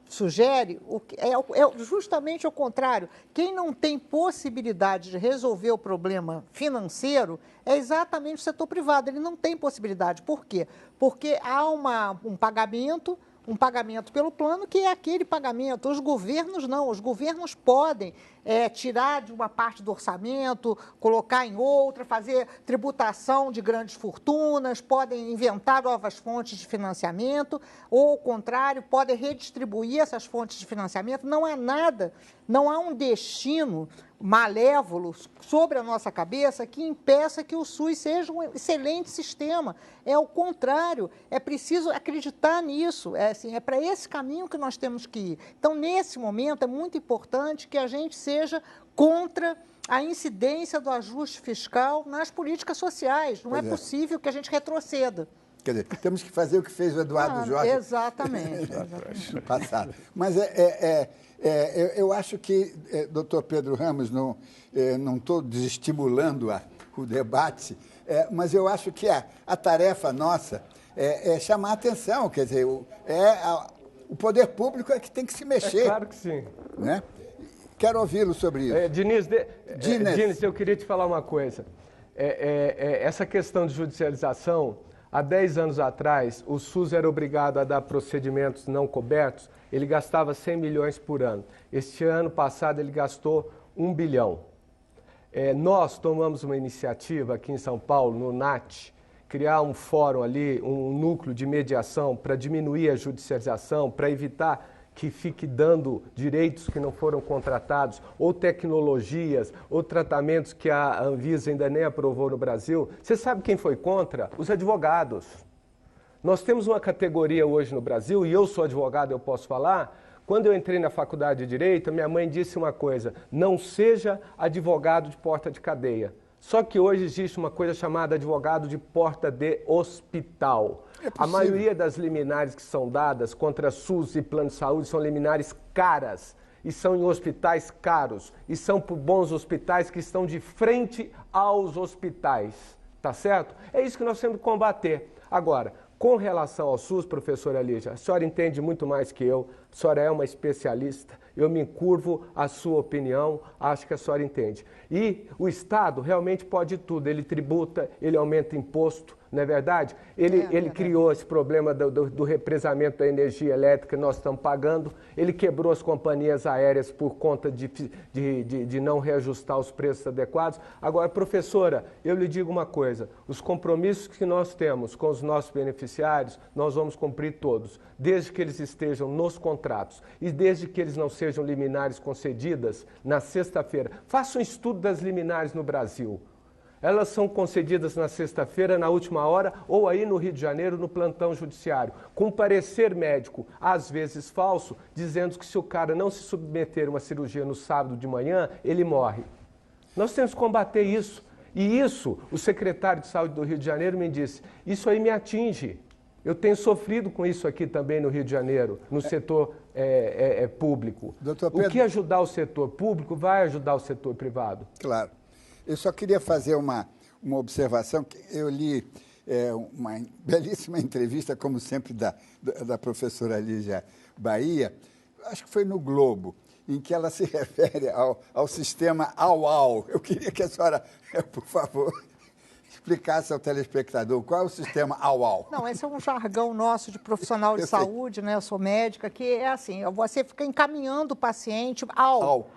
sugere, é justamente o contrário. Quem não tem possibilidade de resolver o problema financeiro é exatamente o setor privado. Ele não tem possibilidade. Por quê? Porque há um pagamento pelo plano, que é aquele pagamento. Os governos não. Os governos podem tirar de uma parte do orçamento, colocar em outra, fazer tributação de grandes fortunas, podem inventar novas fontes de financiamento, ou, ao contrário, podem redistribuir essas fontes de financiamento. Não há nada, não há um destino malévolo sobre a nossa cabeça que impeça que o SUS seja um excelente sistema. É o contrário, é preciso acreditar nisso, é para esse caminho que nós temos que ir. Então, nesse momento, é muito importante que a gente seja contra a incidência do ajuste fiscal nas políticas sociais. Não é possível que a gente retroceda. Quer dizer, temos que fazer o que fez o Eduardo Jorge. Exatamente. No passado. Mas eu acho que, doutor Pedro Ramos, não estou desestimulando o debate, mas eu acho que a tarefa nossa é chamar a atenção. Quer dizer, o poder público é que tem que se mexer. Claro que sim. Né? Quero ouvi-lo sobre isso. Diniz, eu queria te falar uma coisa. Essa questão de judicialização, há 10 anos atrás, o SUS era obrigado a dar procedimentos não cobertos, ele gastava 100 milhões por ano. Este ano passado, ele gastou 1 bilhão. Nós tomamos uma iniciativa aqui em São Paulo, no NAT, criar um fórum ali, um núcleo de mediação para diminuir a judicialização, para evitar que fique dando direitos que não foram contratados, ou tecnologias, ou tratamentos que a Anvisa ainda nem aprovou no Brasil. Você sabe quem foi contra? Os advogados. Nós temos uma categoria hoje no Brasil, e eu sou advogado, eu posso falar. Quando eu entrei na faculdade de Direito, minha mãe disse uma coisa: não seja advogado de porta de cadeia. Só que hoje existe uma coisa chamada advogado de porta de hospital. A maioria das liminares que são dadas contra SUS e plano de saúde são liminares caras, e são em hospitais caros, e são por bons hospitais que estão de frente aos hospitais, tá certo? É isso que nós temos que combater. Agora, com relação ao SUS, professora Lígia, a senhora entende muito mais que eu, A senhora é uma especialista, eu me encurvo à sua opinião, acho que a senhora entende. E o Estado realmente pode tudo, ele tributa, ele aumenta imposto, não é verdade? Ele criou esse problema do represamento da energia elétrica que nós estamos pagando, ele quebrou as companhias aéreas por conta de não reajustar os preços adequados. Agora, professora, eu lhe digo uma coisa, os compromissos que nós temos com os nossos beneficiários, nós vamos cumprir todos, desde que eles estejam nos contratos e desde que eles não sejam liminares concedidas na sexta-feira. Faça um estudo das liminares no Brasil. Elas são concedidas na sexta-feira, na última hora, ou aí no Rio de Janeiro, no plantão judiciário, com parecer médico, às vezes falso, dizendo que se o cara não se submeter a uma cirurgia no sábado de manhã, ele morre. Nós temos que combater isso. E isso, o secretário de Saúde do Rio de Janeiro me disse, isso aí me atinge. Eu tenho sofrido com isso aqui também no Rio de Janeiro, no setor público. Doutor Pedro, o que ajudar o setor público vai ajudar o setor privado. Claro. Eu só queria fazer uma observação. Eu li uma belíssima entrevista, como sempre, da professora Lígia Bahia, acho que foi no Globo, em que ela se refere ao sistema AUAU. Eu queria que a senhora, por favor, explicasse ao telespectador qual é o sistema AUAU. Não, esse é um jargão nosso de profissional de saúde, né? Eu sou médica, que é assim, você fica encaminhando o paciente au.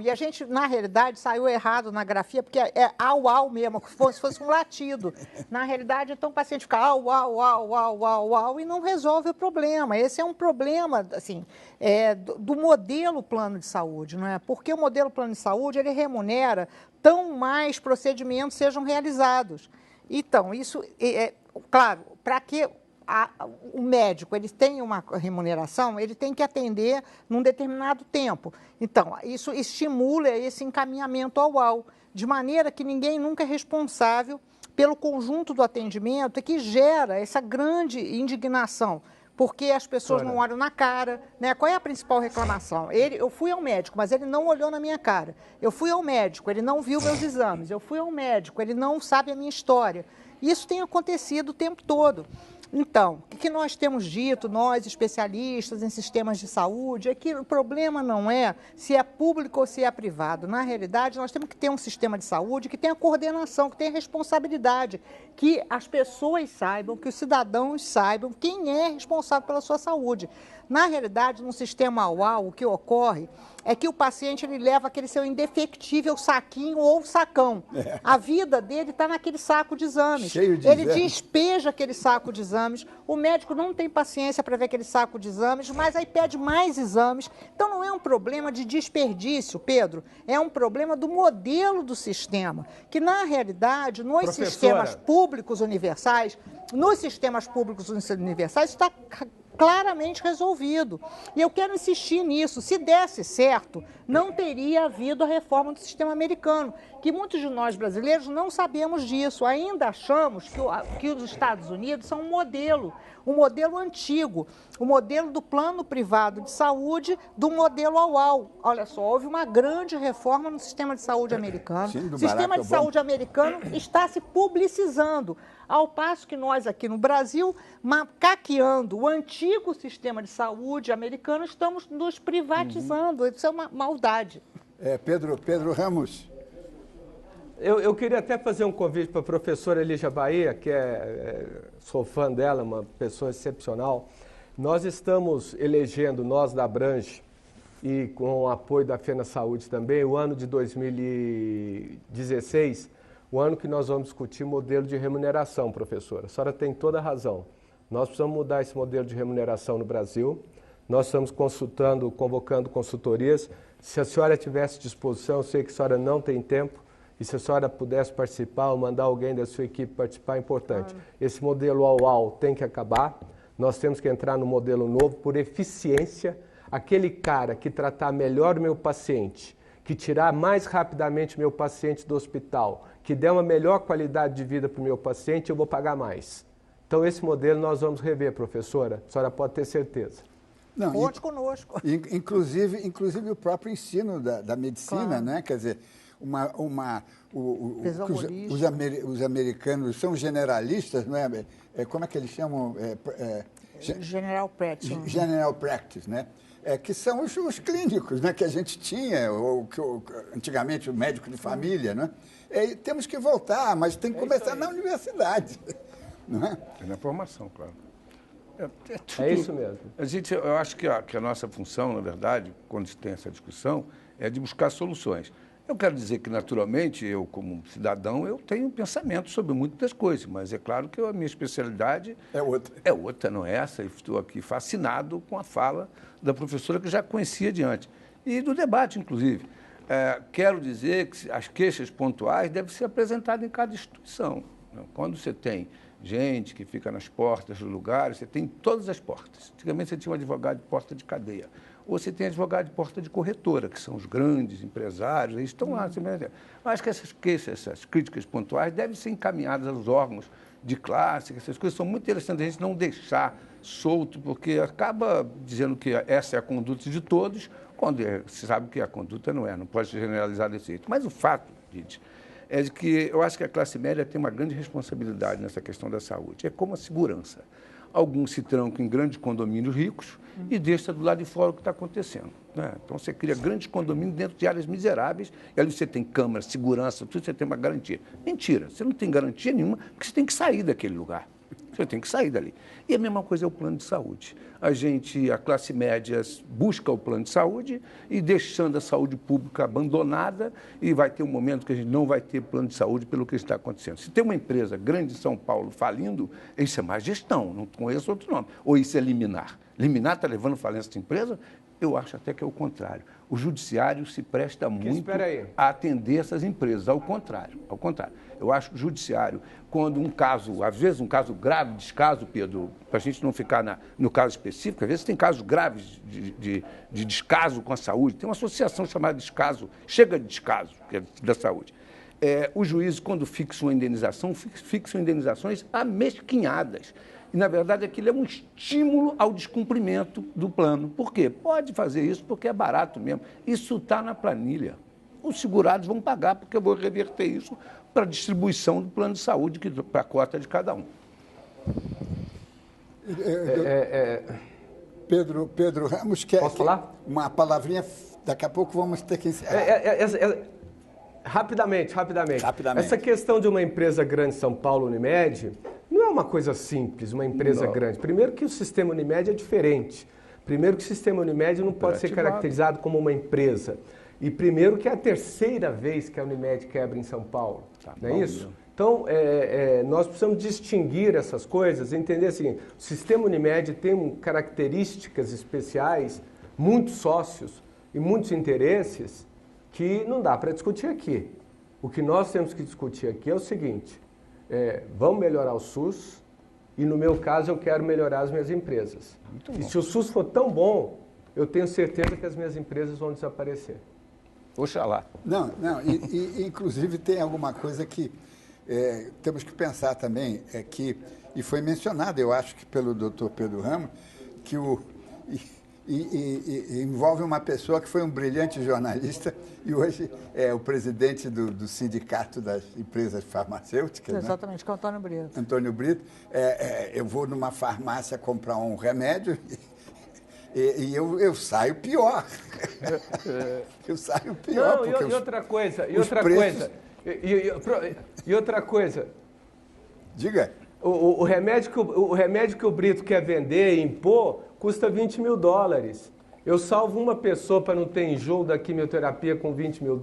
E a gente, na realidade, saiu errado na grafia, porque é au mesmo, como se fosse um latido. Na realidade, então, o paciente fica au, e não resolve o problema. Esse é um problema, assim, do modelo plano de saúde, não é? Porque o modelo plano de saúde, ele remunera tão mais procedimentos sejam realizados. Então, isso, claro, para que o médico ele tem uma remuneração, ele tem que atender num determinado tempo. Então, isso estimula esse encaminhamento ao UAU, de maneira que ninguém nunca é responsável pelo conjunto do atendimento que gera essa grande indignação, porque as pessoas não olham na cara, né? Qual é a principal reclamação? Eu fui ao médico, mas ele não olhou na minha cara. Eu fui ao médico, ele não viu meus exames. Eu fui ao médico, ele não sabe a minha história. Isso tem acontecido o tempo todo. Então, o que nós temos dito, nós especialistas em sistemas de saúde, é que o problema não é se é público ou se é privado. Na realidade, nós temos que ter um sistema de saúde que tenha coordenação, que tenha responsabilidade, que as pessoas saibam, que os cidadãos saibam quem é responsável pela sua saúde. Na realidade, no sistema UAU, o que ocorre é que o paciente ele leva aquele seu indefectível saquinho ou sacão. A vida dele está naquele saco de exames. Cheio de ele exames. despeja aquele saco de exames, o médico não tem paciência para ver aquele saco de exames, mas aí pede mais exames. Então não é um problema de desperdício, Pedro, é um problema do modelo do sistema, que na realidade, nos sistemas públicos universais, está claramente resolvido. E eu quero insistir nisso. Se desse certo, não teria havido a reforma do sistema americano, que muitos de nós brasileiros não sabemos disso. Ainda achamos que os Estados Unidos são um modelo antigo, o modelo do plano privado de saúde, do modelo AUAU. Olha só, houve uma grande reforma no sistema de saúde americano. Sim, o sistema de saúde americano está se publicizando, ao passo que nós aqui no Brasil, macaqueando o antigo sistema de saúde americano, estamos nos privatizando. Isso é uma maldade. Pedro Ramos. Eu queria até fazer um convite para a professora Lígia Bahia, que sou fã dela, uma pessoa excepcional. Nós estamos elegendo, nós da Abrange, e com o apoio da FENA Saúde também, o ano de 2016, o ano que nós vamos discutir modelo de remuneração, professora. A senhora tem toda a razão. Nós precisamos mudar esse modelo de remuneração no Brasil. Nós estamos convocando consultorias. Se a senhora tivesse disposição, eu sei que a senhora não tem tempo, e se a senhora pudesse participar ou mandar alguém da sua equipe participar, é importante. Esse modelo AUAU tem que acabar. Nós temos que entrar no modelo novo por eficiência. Aquele cara que tratar melhor o meu paciente, que tirar mais rapidamente o meu paciente do hospital, que der uma melhor qualidade de vida para o meu paciente, eu vou pagar mais. Então, esse modelo nós vamos rever, professora. A senhora pode ter certeza. Conte conosco. Inclusive o próprio ensino da medicina, Claro. né? Quer dizer, os americanos são generalistas, não é? Como é que eles chamam? General Practice. General Practice, né? Que são os clínicos, né, que a gente tinha, antigamente o médico de família, né? Temos que voltar, mas tem que começar na universidade, não é? Na formação, claro. É isso mesmo. Eu acho que a nossa função, na verdade, quando se tem essa discussão, é de buscar soluções. Eu quero dizer que, naturalmente, eu, como cidadão, eu tenho pensamento sobre muitas coisas, mas é claro que a minha especialidade é outra, não é essa. Eu estou aqui fascinado com a fala da professora que já conhecia de antes, e do debate, inclusive. Quero dizer que as queixas pontuais devem ser apresentadas em cada instituição. Quando você tem gente que fica nas portas dos lugares, você tem todas as portas. Antigamente você tinha um advogado de porta de cadeia. Ou você tem advogado de porta de corretora, que são os grandes empresários, eles estão lá. Eu acho que essas queixas, essas críticas pontuais devem ser encaminhadas aos órgãos de classe, essas coisas são muito interessantes a gente não deixar solto, porque acaba dizendo que essa é a conduta de todos, quando se sabe que a conduta não pode ser generalizada desse jeito. Mas o fato, gente, é de que eu acho que a classe média tem uma grande responsabilidade nessa questão da saúde. É como a segurança. Alguns se trancam em grandes condomínios ricos e deixam do lado de fora o que está acontecendo, né? Então, você cria grandes condomínios dentro de áreas miseráveis e ali você tem câmara, segurança, tudo, você tem uma garantia. Mentira, você não tem garantia nenhuma porque você tem que sair daquele lugar. Você tem que sair dali. E a mesma coisa é o plano de saúde. A classe média, busca o plano de saúde e deixando a saúde pública abandonada, e vai ter um momento que a gente não vai ter plano de saúde pelo que está acontecendo. Se tem uma empresa grande em São Paulo falindo, isso é má gestão, não conheço outro nome. Ou isso é liminar. Liminar está levando falência da empresa? Eu acho até que é o contrário. O judiciário se presta muito a atender essas empresas, ao contrário. Eu acho que o judiciário, quando um caso, às vezes um caso grave, descaso, Pedro, para a gente não ficar no caso específico, às vezes tem casos graves de descaso com a saúde, tem uma associação chamada Descaso, Chega de Descaso, que é da saúde. Os juízes, quando fixam a indenização, fixam indenizações amesquinhadas. E, na verdade, aquilo é um estímulo ao descumprimento do plano. Por quê? Pode fazer isso porque é barato mesmo. Isso está na planilha. Os segurados vão pagar porque eu vou reverter isso para a distribuição do plano de saúde, para a cota de cada um. Pedro Ramos quer falar? Uma palavrinha, daqui a pouco vamos ter que encerrar. Rapidamente. Essa questão de uma empresa grande, São Paulo, Unimed, não é uma coisa simples, uma empresa grande. Primeiro que o sistema Unimed é diferente. Primeiro que o sistema Unimed não pode ser caracterizado como uma empresa. E primeiro que é a terceira vez que a Unimed quebra em São Paulo. Não é isso? Então, nós precisamos distinguir essas coisas, entender assim, o sistema Unimed tem características especiais, muitos sócios e muitos interesses que não dá para discutir aqui. O que nós temos que discutir aqui é o seguinte, vamos melhorar o SUS e, no meu caso, eu quero melhorar as minhas empresas. E se o SUS for tão bom, eu tenho certeza que as minhas empresas vão desaparecer. Oxalá. Não, inclusive tem alguma coisa que temos que pensar também, e foi mencionado, eu acho que pelo doutor Pedro Ramos, que envolve uma pessoa que foi um brilhante jornalista e hoje é o presidente do sindicato das empresas farmacêuticas. Exatamente, né? que é o Antônio Brito. Antônio Brito. Eu vou numa farmácia comprar um remédio e eu saio pior. Eu saio pior. Não, e outra coisa. Diga. O remédio que o Brito quer vender e impor custa $20 mil. Eu salvo uma pessoa para não ter enjoo da quimioterapia com $20 mil.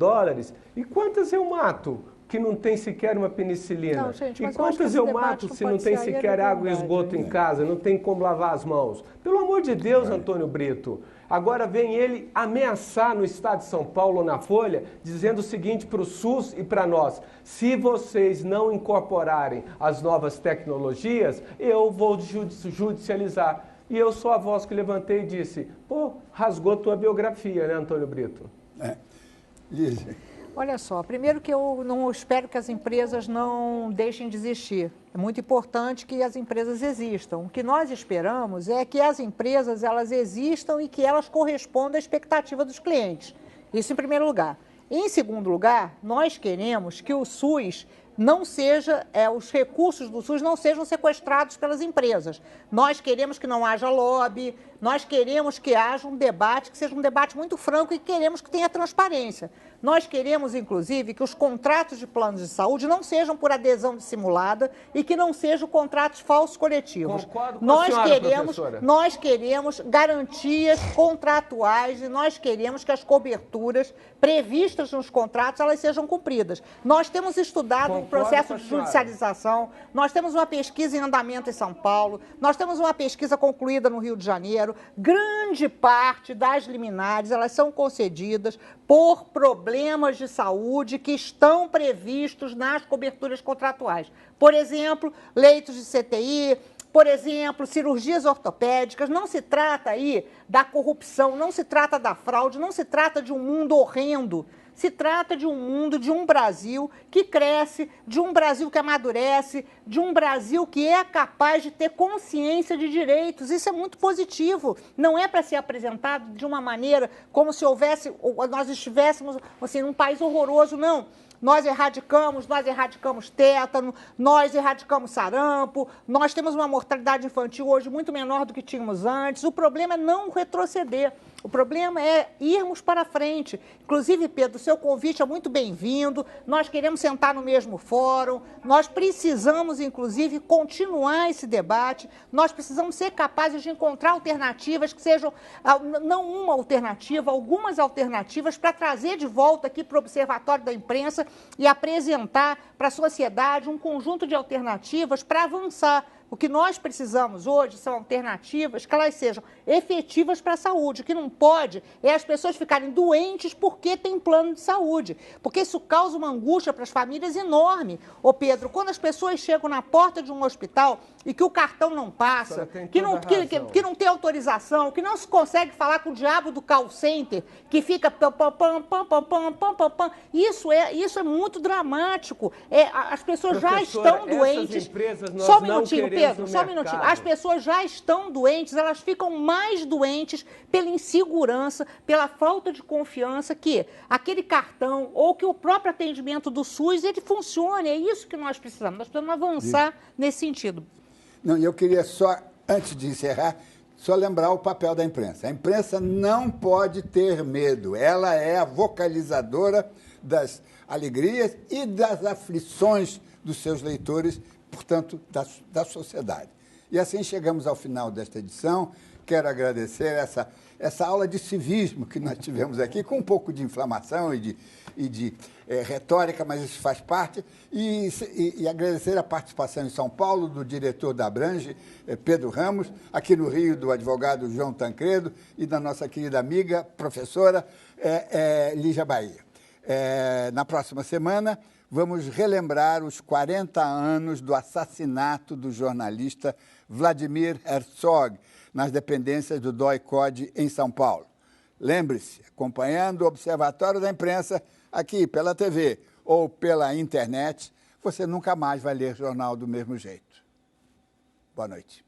E quantas eu mato que não tem sequer uma penicilina? Não, gente, e quantas eu mato se não tem sequer água e esgoto em casa, não tem como lavar as mãos? Pelo amor de Deus, Antônio Brito. Agora vem ele ameaçar no estado de São Paulo, na Folha, dizendo o seguinte para o SUS e para nós: se vocês não incorporarem as novas tecnologias, eu vou judicializar. E eu sou a voz que levantei e disse, rasgou tua biografia, né, Antônio Brito? Lígia. Olha só, primeiro que eu não espero que as empresas não deixem de existir. É muito importante que as empresas existam. O que nós esperamos é que as empresas elas existam e que elas correspondam à expectativa dos clientes. Isso em primeiro lugar. Em segundo lugar, nós queremos que o SUS não seja, os recursos do SUS não sejam sequestrados pelas empresas. Nós queremos que não haja lobby, nós queremos que haja um debate, que seja um debate muito franco e queremos que tenha transparência. Nós queremos, inclusive, que os contratos de planos de saúde não sejam por adesão dissimulada e que não sejam contratos falsos coletivos. Concordo com a senhora, professora. Nós queremos garantias contratuais e nós queremos que as coberturas previstas nos contratos elas sejam cumpridas. Nós temos estudado o processo de judicialização, nós temos uma pesquisa em andamento em São Paulo, nós temos uma pesquisa concluída no Rio de Janeiro. Grande parte das liminares elas são concedidas por problemas de saúde que estão previstos nas coberturas contratuais. Por exemplo, leitos de CTI, por exemplo, cirurgias ortopédicas. Não se trata aí da corrupção, não se trata da fraude, não se trata de um mundo horrendo. Se trata de um mundo, de um Brasil que cresce, de um Brasil que amadurece, de um Brasil que é capaz de ter consciência de direitos. Isso é muito positivo. Não é para ser apresentado de uma maneira como se nós estivéssemos assim, num país horroroso, não. Nós erradicamos tétano, nós erradicamos sarampo, nós temos uma mortalidade infantil hoje muito menor do que tínhamos antes. O problema é não retroceder, o problema é irmos para frente. Inclusive, Pedro, o seu convite é muito bem-vindo, nós queremos sentar no mesmo fórum, nós precisamos, inclusive, continuar esse debate, nós precisamos ser capazes de encontrar alternativas que sejam, não uma alternativa, algumas alternativas para trazer de volta aqui para o Observatório da Imprensa e apresentar para a sociedade um conjunto de alternativas para avançar. O que nós precisamos hoje são alternativas que elas sejam efetivas para a saúde. O que não pode é as pessoas ficarem doentes porque tem plano de saúde. Porque isso causa uma angústia para as famílias enorme. Ô Pedro, quando as pessoas chegam na porta de um hospital e que o cartão não passa, que não tem autorização, que não se consegue falar com o diabo do call center, que fica pam, pam, pam, pam, pam, pam, pam, pam, pam. Isso é muito dramático. As pessoas já estão doentes. Só um minutinho, Pedro, só um minutinho. As pessoas já estão doentes, elas ficam mais doentes pela insegurança, pela falta de confiança que aquele cartão ou que o próprio atendimento do SUS, ele funcione. É isso que nós precisamos. Nós precisamos avançar nesse sentido. Não, eu queria só, antes de encerrar, só lembrar o papel da imprensa. A imprensa não pode ter medo. Ela é a vocalizadora das alegrias e das aflições dos seus leitores, portanto, da sociedade. E assim chegamos ao final desta edição. Quero agradecer essa aula de civismo que nós tivemos aqui, com um pouco de inflamação e de retórica, mas isso faz parte. E agradecer a participação em São Paulo do diretor da Abrange, Pedro Ramos, aqui no Rio, do advogado João Tancredo e da nossa querida amiga, professora Lígia Bahia. Na próxima semana, vamos relembrar os 40 anos do assassinato do jornalista Vladimir Herzog, nas dependências do DOI-CODE em São Paulo. Lembre-se, acompanhando o Observatório da Imprensa, aqui pela TV ou pela internet, você nunca mais vai ler jornal do mesmo jeito. Boa noite.